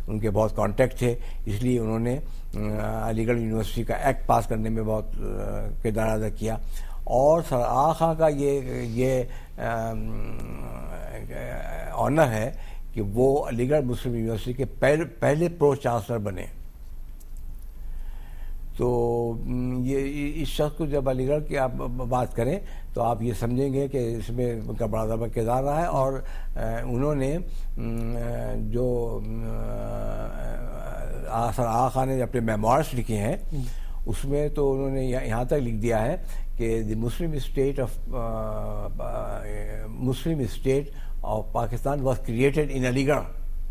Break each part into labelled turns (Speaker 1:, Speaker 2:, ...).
Speaker 1: ان کے بہت کانٹیکٹ تھے، اس لیے انہوں نے علی گڑھ یونیورسٹی کا ایکٹ پاس کرنے میں بہت کردار ادا کیا. اور سر آغا خاں کا یہ آنر ہے کہ وہ علی گڑھ مسلم یونیورسٹی کے پہلے پرو چانسلر بنے. تو یہ اس شخص کو جب علی گڑھ کی آپ بات کریں تو آپ یہ سمجھیں گے کہ اس میں ان کا بڑا زبردست کردار رہا ہے. اور انہوں نے جو سر آغا خان نے اپنے میموارس لکھے ہیں اس میں تو انہوں نے یہاں تک لکھ دیا ہے کہ the Muslim state of Pakistan was created in Aligarh.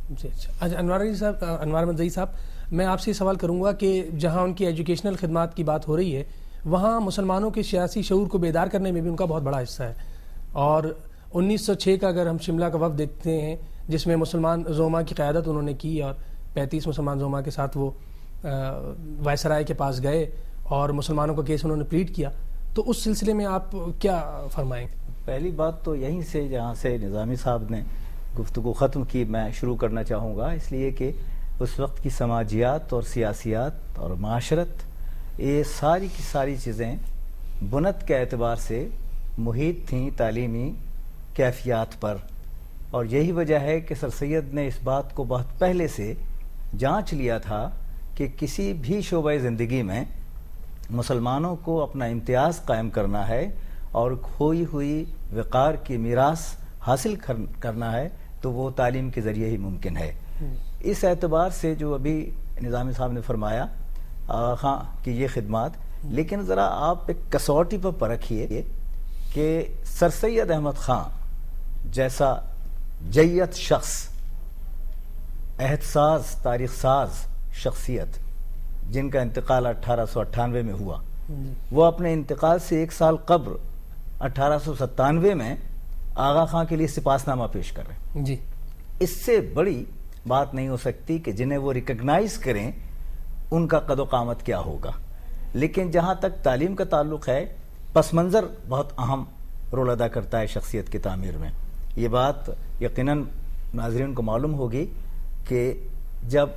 Speaker 2: جی اچھا انوار مدعی صاحب، میں آپ سے سوال کروں گا کہ جہاں ان کی ایجوکیشنل خدمات کی بات ہو رہی ہے وہاں مسلمانوں کے سیاسی شعور کو بیدار کرنے میں بھی ان کا بہت بڑا حصہ ہے. اور 1906 کا اگر ہم شملہ کا وفد دیکھتے ہیں جس میں مسلمان زوما کی قیادت انہوں نے کی اور 35 مسلمان زوما کے ساتھ وہ وائسرائے کے پاس گئے اور مسلمانوں کا کیس انہوں نے پلیڈ کیا، تو اس سلسلے میں آپ کیا فرمائیں گے؟
Speaker 3: پہلی بات تو یہیں سے جہاں سے نظامی صاحب نے گفتگو ختم کی میں شروع کرنا چاہوں گا، اس لیے کہ اس وقت کی سماجیات اور سیاسیات اور معاشرت یہ ساری کی ساری چیزیں بنت کے اعتبار سے محیط تھیں تعلیمی کیفیات پر. اور یہی وجہ ہے کہ سر سید نے اس بات کو بہت پہلے سے جانچ لیا تھا کہ کسی بھی شعبہ زندگی میں مسلمانوں کو اپنا امتیاز قائم کرنا ہے اور کھوئی ہوئی وقار کی میراث حاصل کرنا ہے تو وہ تعلیم کے ذریعے ہی ممکن ہے. اس اعتبار سے جو ابھی نظامی صاحب نے فرمایا ہاں کہ یہ خدمات، لیکن ذرا آپ ایک کسوٹی پر پرکھیے کہ سر سید احمد خان جیسا جیت شخص، عہد ساز، تاریخ ساز شخصیت جن کا انتقال 1898 میں ہوا، وہ اپنے انتقال سے ایک سال قبل 1897 میں آغا خان کے لیے سپاس نامہ پیش کر رہے ہیں.
Speaker 2: جی
Speaker 3: اس سے بڑی بات نہیں ہو سکتی کہ جنہیں وہ ریکگنائز کریں ان کا قد و قامت کیا ہوگا. لیکن جہاں تک تعلیم کا تعلق ہے، پس منظر بہت اہم رول ادا کرتا ہے شخصیت کی تعمیر میں. یہ بات یقیناً ناظرین کو معلوم ہوگی کہ جب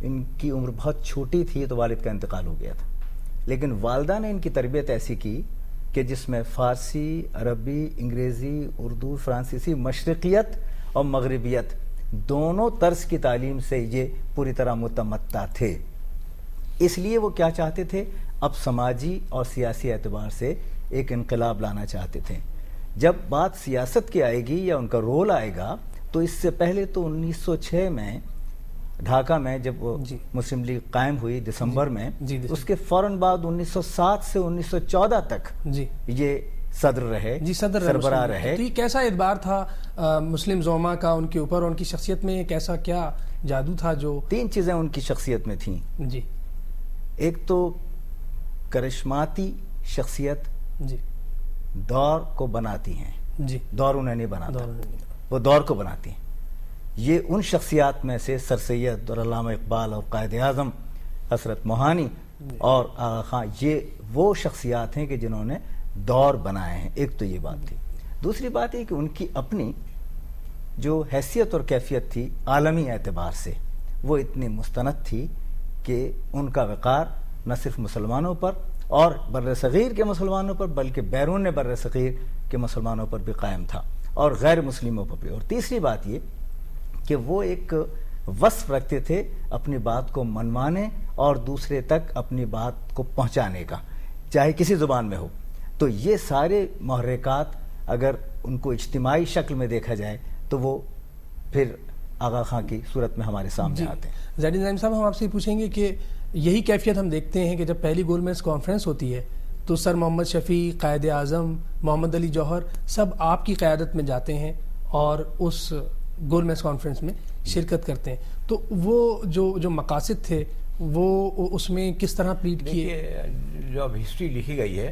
Speaker 3: ان کی عمر بہت چھوٹی تھی تو والد کا انتقال ہو گیا تھا، لیکن والدہ نے ان کی تربیت ایسی کی کہ جس میں فارسی، عربی، انگریزی، اردو، فرانسیسی، مشرقیت اور مغربیت دونوں طرز کی تعلیم سے یہ پوری طرح متمتع تھے. اس لیے وہ کیا چاہتے تھے؟ اب سماجی اور سیاسی اعتبار سے ایک انقلاب لانا چاہتے تھے. جب بات سیاست کی آئے گی یا ان کا رول آئے گا تو اس سے پہلے تو 1906 میں ڈھاکہ میں جب مسلم لیگ قائم ہوئی دسمبر میں، اس کے فوراً بعد 1907 سے 1914 تک یہ صدر رہے، سربراہ رہے.
Speaker 2: تو یہ کیسا اعتبار تھا مسلم زوما کا ان کے اوپر، ان کی شخصیت میں کیسا کیا جادو تھا؟ جو
Speaker 3: 3 چیزیں ان کی شخصیت میں تھیں.
Speaker 2: جی
Speaker 3: ایک تو کرشماتی شخصیت،
Speaker 2: جی
Speaker 3: دور کو بناتی ہیں.
Speaker 2: جی
Speaker 3: دور انہیں نہیں بناتا، وہ دور کو بناتی ہیں. یہ ان شخصیات میں سے سر سید اور علامہ اقبال اور قائد اعظم حضرت موہانی اور آغا خان، یہ وہ شخصیات ہیں کہ جنہوں نے دور بنائے ہیں. ایک تو یہ بات تھی. دوسری بات یہ کہ ان کی اپنی جو حیثیت اور کیفیت تھی عالمی اعتبار سے وہ اتنی مستند تھی کہ ان کا وقار نہ صرف مسلمانوں پر اور بر صغیر کے مسلمانوں پر بلکہ بیرون بر صغیر کے مسلمانوں پر بھی قائم تھا اور غیر مسلموں پر بھی. اور تیسری بات یہ کہ وہ ایک وصف رکھتے تھے اپنی بات کو منوانے اور دوسرے تک اپنی بات کو پہنچانے کا، چاہے کسی زبان میں ہو. تو یہ سارے محرکات اگر ان کو اجتماعی شکل میں دیکھا جائے تو وہ پھر آغا خان کی صورت میں ہمارے سامنے آتے ہیں.
Speaker 2: زیدی نظامی صاحب، ہم آپ سے پوچھیں گے کہ یہی کیفیت ہم دیکھتے ہیں کہ جب پہلی گول میز کانفرنس ہوتی ہے تو سر محمد شفیع، قائد اعظم محمد علی جوہر سب آپ کی قیادت میں جاتے ہیں اور اس گول میز کانفرنس میں شرکت کرتے ہیں. تو وہ جو مقاصد تھے وہ اس میں کس طرح پلیٹ کیے؟
Speaker 1: جو اب ہسٹری لکھی گئی ہے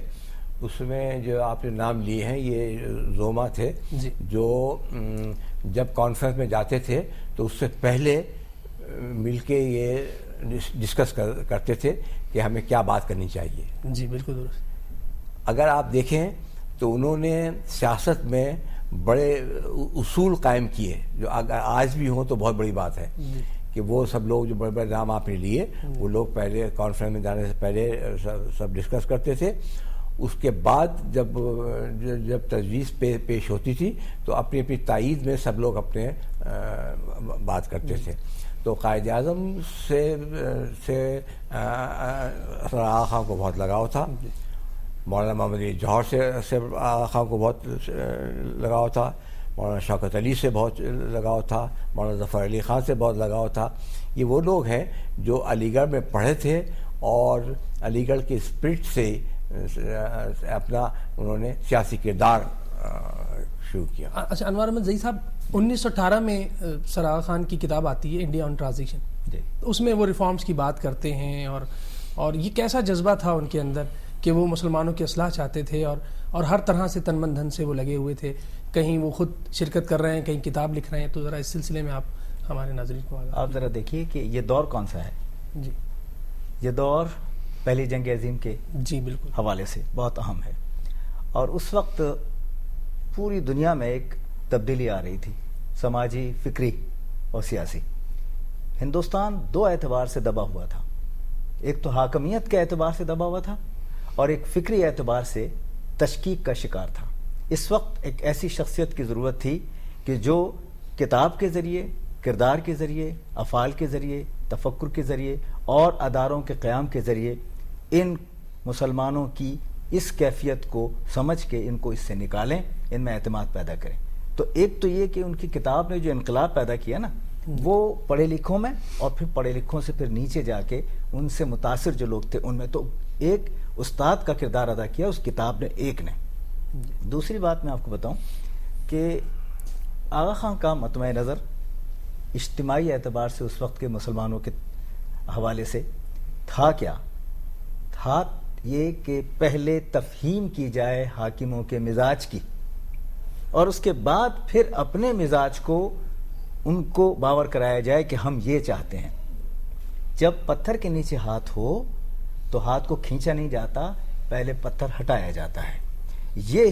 Speaker 1: اس میں جو آپ نے نام لیے ہیں یہ زوما تھے جو جب کانفرنس میں جاتے تھے تو اس سے پہلے مل کے یہ ڈسکس کرتے تھے کہ ہمیں کیا بات کرنی چاہیے.
Speaker 2: جی بالکل درست.
Speaker 1: اگر آپ دیکھیں تو انہوں نے سیاست میں بڑے اصول قائم کیے جو اگر آج بھی ہوں تو بہت بڑی بات ہے کہ وہ سب لوگ جو بڑے بڑے نام آپ نے لیے وہ لوگ پہلے کانفرنس میں جانے سے پہلے سب ڈسکس کرتے تھے. اس کے بعد جب تجویز پیش ہوتی تھی تو اپنی اپنی تائید میں سب لوگ اپنے بات کرتے تھے. تو قائد اعظم سے حسن آغا خان کو بہت لگاؤ تھا. مولانا محمد علی جوہر سے آغا خان کو بہت لگاؤ تھا. مولانا شوکت علی سے بہت لگاؤ تھا. مولانا ظفر علی خان سے بہت لگاؤ تھا. یہ وہ لوگ ہیں جو علی گڑھ میں پڑھے تھے اور علی گڑھ کے اسپرٹ سے اپنا انہوں نے سیاسی کردار شروع کیا.
Speaker 2: اچھا انوار احمد زئی صاحب، 1918 میں سر آغا خان کی کتاب آتی ہے انڈیا آن ٹرانزیشن. اس میں وہ ریفارمز کی بات کرتے ہیں اور یہ کیسا جذبہ تھا ان کے اندر کہ وہ مسلمانوں کی اصلاح چاہتے تھے اور ہر طرح سے تن من دھن سے وہ لگے ہوئے تھے. کہیں وہ خود شرکت کر رہے ہیں، کہیں کتاب لکھ رہے ہیں. تو ذرا اس سلسلے میں آپ ہمارے ناظرین کو
Speaker 3: آپ ذرا دیکھیے کہ یہ دور کون سا ہے.
Speaker 2: جی
Speaker 3: یہ دور پہلی جنگ عظیم کے
Speaker 2: جی بالکل
Speaker 3: حوالے سے بہت اہم ہے. اور اس وقت پوری دنیا میں ایک تبدیلی آ رہی تھی، سماجی، فکری اور سیاسی. ہندوستان دو اعتبار سے دبا ہوا تھا. ایک تو حاکمیت کے اعتبار سے دبا ہوا تھا اور ایک فکری اعتبار سے تشکیک کا شکار تھا. اس وقت ایک ایسی شخصیت کی ضرورت تھی کہ جو کتاب کے ذریعے، کردار کے ذریعے، افعال کے ذریعے، تفکر کے ذریعے اور اداروں کے قیام کے ذریعے ان مسلمانوں کی اس کیفیت کو سمجھ کے ان کو اس سے نکالیں، ان میں اعتماد پیدا کریں. تو ایک تو یہ کہ ان کی کتاب نے جو انقلاب پیدا کیا نا، وہ پڑھے لکھوں میں اور پھر پڑھے لکھوں سے پھر نیچے جا کے ان سے متاثر جو لوگ تھے ان میں تو ایک استاد کا کردار ادا کیا اس کتاب نے، ایک نے. دوسری بات میں آپ کو بتاؤں کہ آغا خان کا مطمع نظر اجتماعی اعتبار سے اس وقت کے مسلمانوں کے حوالے سے تھا کیا؟ تھا یہ کہ پہلے تفہیم کی جائے حاکموں کے مزاج کی اور اس کے بعد پھر اپنے مزاج کو ان کو باور کرایا جائے کہ ہم یہ چاہتے ہیں. جب پتھر کے نیچے ہاتھ ہو تو ہاتھ کو کھینچا نہیں جاتا، پہلے پتھر ہٹایا جاتا ہے. یہ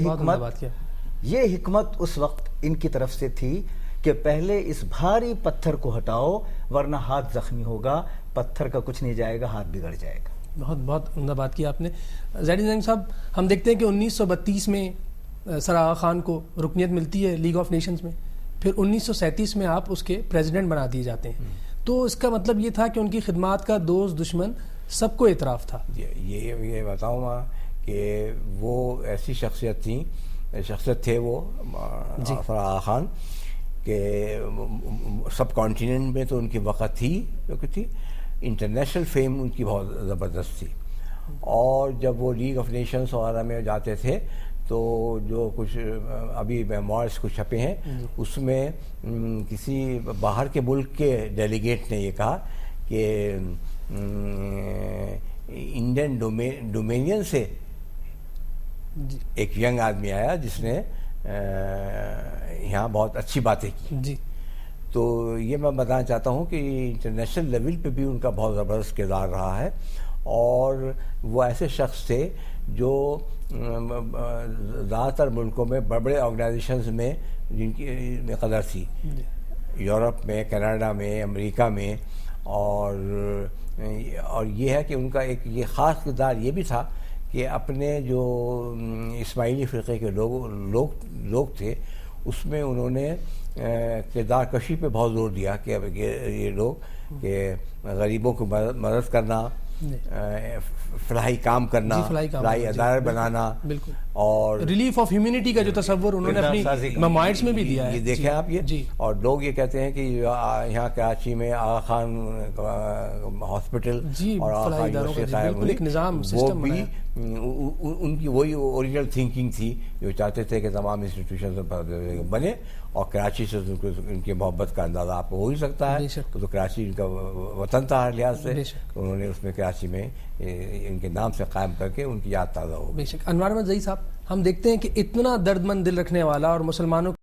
Speaker 3: حکمت اس وقت ان کی طرف سے تھی کہ پہلے اس بھاری پتھر کو ہٹاؤ ورنہ ہاتھ زخمی ہوگا، پتھر کا کچھ نہیں جائے گا، ہاتھ بگڑ جائے گا.
Speaker 2: بہت عمدہ بات کی آپ نے. زید نظیم صاحب، ہم دیکھتے ہیں کہ 1932 میں سر آغا خان کو رکنیت ملتی ہے لیگ آف نیشنز میں، پھر 1937 میں آپ اس کے پریزیڈنٹ بنا دیے جاتے ہیں. تو اس کا مطلب یہ تھا کہ ان کی خدمات کا دوست دشمن سب کو اعتراف تھا.
Speaker 1: یہ بتاؤں گا کہ وہ ایسی شخصیت تھے وہ سر آغا خان کہ سب کانٹیننٹ میں تو ان کی وقت تھی جو کہ تھی، انٹرنیشنل فیم ان کی بہت زبردست تھی. اور جب وہ لیگ آف نیشنز وغیرہ میں جاتے تھے تو جو کچھ ابھی میموائرس کچھ چھپے ہیں اس میں کسی باہر کے ملک کے ڈیلیگیٹ نے یہ کہا کہ انڈین ڈومینین سے ایک ینگ آدمی آیا جس نے یہاں بہت اچھی باتیں کی.
Speaker 2: جی
Speaker 1: تو یہ میں بتانا چاہتا ہوں کہ انٹرنیشنل لیول پہ بھی ان کا بہت زبردست کردار رہا ہے اور وہ ایسے شخص تھے جو زیادہ تر ملکوں میں بڑے بڑے آرگنائزیشنز میں جن کی قدر تھی، یورپ میں، کینیڈا میں، امریکہ میں. اور یہ ہے کہ ان کا ایک یہ خاص کردار یہ بھی تھا کہ اپنے جو اسماعیلی فرقے کے لوگ تھے اس میں انہوں نے کردار کشی پہ بہت زور دیا کہ یہ لوگ کہ غریبوں کو مدد کرنا، فلاحی کام کرنا، فلاحی ادارے بنانا اور
Speaker 2: ریلیف آف ہیومینٹی کا جو تصور انہوں نے اپنی ممائرس میں بھی دیا ہے.
Speaker 1: یہ دیکھیں آپ یہ. اور لوگ یہ کہتے ہیں کہ یہاں کراچی میں آغا خان ہاسپٹل اور آغا خان یونیورسٹی قائم ہوئی، وہ بھی ان کی وہی اوریجنل تھنکنگ تھی جو چاہتے تھے کہ تمام انسٹیٹیوشنز بنے. اور کراچی سے ان کی محبت کا اندازہ آپ کو ہو ہی سکتا ہے. تو کراچی ان کا وطن تھا ہر لحاظ سے، انہوں نے اس میں کراچی میں ان کے نام سے قائم کر کے ان کی یاد تازہ ہو.
Speaker 2: بے شک. انوار احمد زئی صاحب، ہم دیکھتے ہیں کہ اتنا درد مند دل رکھنے والا اور مسلمانوں